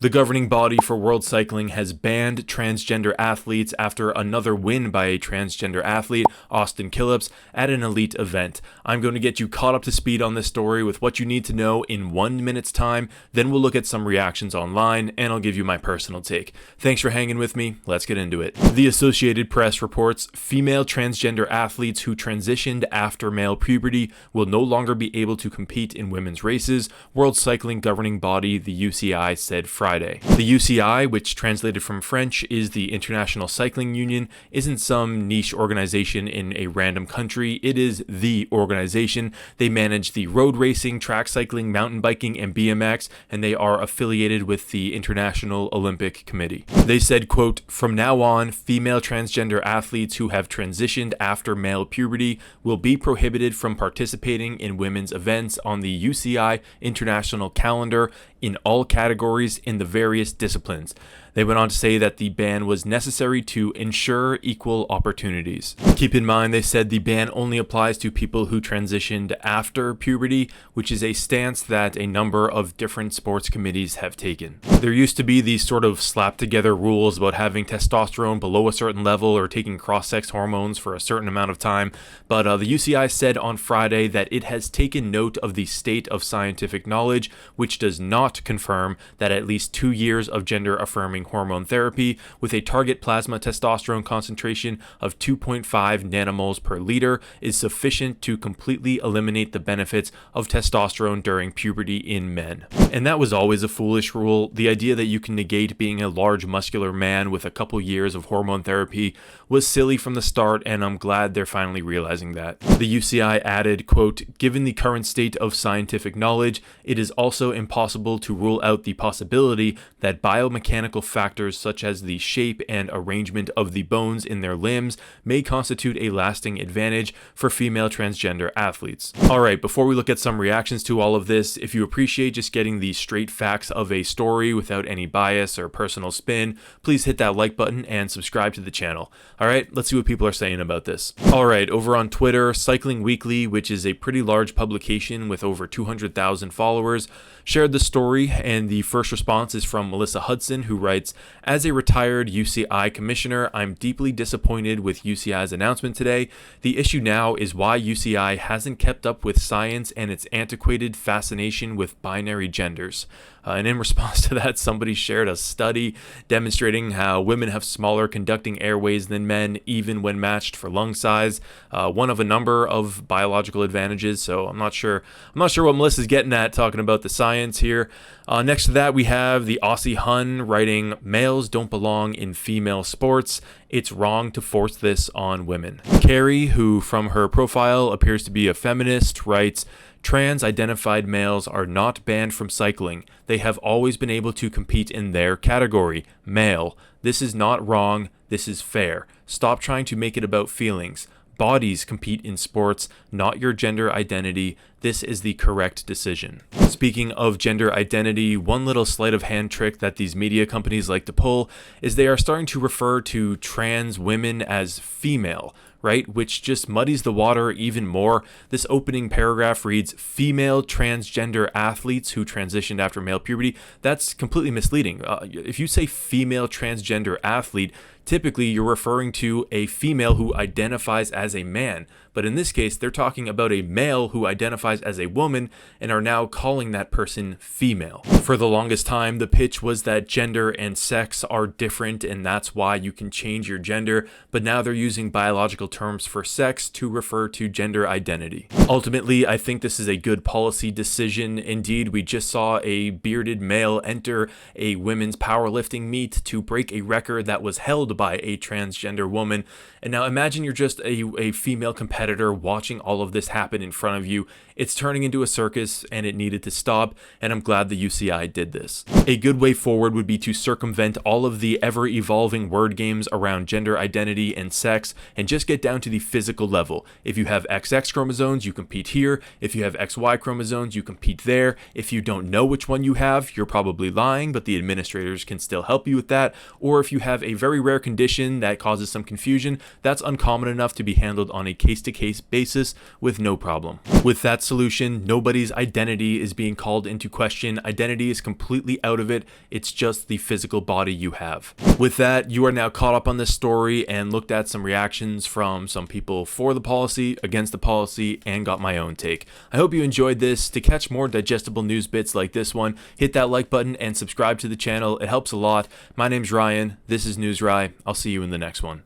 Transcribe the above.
The governing body for World Cycling has banned transgender athletes after another win by a transgender athlete, Austin Killips, at an elite event. I'm going to get you caught up to speed on this story with what you need to know in 1 minute's time, then we'll look at some reactions online, and I'll give you my personal take. Thanks for hanging with me, let's get into it. The Associated Press reports female transgender athletes who transitioned after male puberty will no longer be able to compete in women's races, World Cycling governing body, the UCI, said Friday. The UCI, which translated from French is the International Cycling Union, isn't some niche organization in a random country. It is the organization. They manage the road racing, track cycling, mountain biking, and BMX, and they are affiliated with the International Olympic Committee. They said, quote, "From now on, female transgender athletes who have transitioned after male puberty will be prohibited from participating in women's events on the UCI international calendar in all categories in the various disciplines." They went on to say that the ban was necessary to ensure equal opportunities. Keep in mind, they said the ban only applies to people who transitioned after puberty, which is a stance that a number of different sports committees have taken. There used to be these sort of slapped together rules about having testosterone below a certain level or taking cross-sex hormones for a certain amount of time, but the UCI said on Friday that it has taken note of the state of scientific knowledge, which does not confirm that at least 2 years of gender-affirming hormone therapy with a target plasma testosterone concentration of 2.5 nanomoles per liter is sufficient to completely eliminate the benefits of testosterone during puberty in men. And that was always a foolish rule. The idea that you can negate being a large muscular man with a couple years of hormone therapy was silly from the start, and I'm glad they're finally realizing that. The UCI added, quote, "Given the current state of scientific knowledge, it is also impossible to rule out the possibility that biomechanical factors such as the shape and arrangement of the bones in their limbs may constitute a lasting advantage for female transgender athletes." Alright, before we look at some reactions to all of this, if you appreciate just getting the straight facts of a story without any bias or personal spin, please hit that like button and subscribe to the channel. Alright, let's see what people are saying about this. Alright, over on Twitter, Cycling Weekly, which is a pretty large publication with over 200,000 followers, shared the story, and the first response is from Melissa Hudson, who writes, "As a retired UCI commissioner, I'm deeply disappointed with UCI's announcement today. The issue now is why UCI hasn't kept up with science and its antiquated fascination with binary genders." And in response to that, somebody shared a study demonstrating how women have smaller conducting airways than men, even when matched for lung size, one of a number of biological advantages. So I'm not sure what Melissa's getting at talking about the science here. Next to that, we have the Aussie Hun writing, "Males don't belong in female sports. It's wrong to force this on women." Carrie, who from her profile appears to be a feminist, writes, "Trans-identified males are not banned from cycling. They have always been able to compete in their category, male. This is not wrong. This is fair. Stop trying to make it about feelings. Bodies compete in sports, not your gender identity. This is the correct decision." Speaking of gender identity, one little sleight of hand trick that these media companies like to pull is they are starting to refer to trans women as female, right? Which just muddies the water even more. This opening paragraph reads, "Female transgender athletes who transitioned after male puberty." That's completely misleading. If you say female transgender athlete, typically you're referring to a female who identifies as a man. But in this case, they're talking about a male who identifies as a woman and are now calling that person female. For the longest time, the pitch was that gender and sex are different and that's why you can change your gender, but now they're using biological terms for sex to refer to gender identity. Ultimately, I think this is a good policy decision. Indeed, we just saw a bearded male enter a women's powerlifting meet to break a record that was held by a transgender woman. And now imagine you're just a female competitor watching all of this happen in front of you. It's turning into a circus and it needed to stop, and I'm glad the UCI did this. A good way forward would be to circumvent all of the ever-evolving word games around gender identity and sex and just get down to the physical level. If you have XX chromosomes, you compete here. If you have XY chromosomes, you compete there. If you don't know which one you have, you're probably lying, but the administrators can still help you with that. Or if you have a very rare condition that causes some confusion, that's uncommon enough to be handled on a case-to-case basis with no problem. With that solution, nobody's identity is being called into question. Identity is completely out of it. It's just the physical body you have. With that, you are now caught up on this story and looked at some reactions from some people for the policy, against the policy, and got my own take. I hope you enjoyed this. To catch more digestible news bits like this one, hit that like button and subscribe to the channel. It helps a lot. My name's Ryan. This is NewsRye. I'll see you in the next one.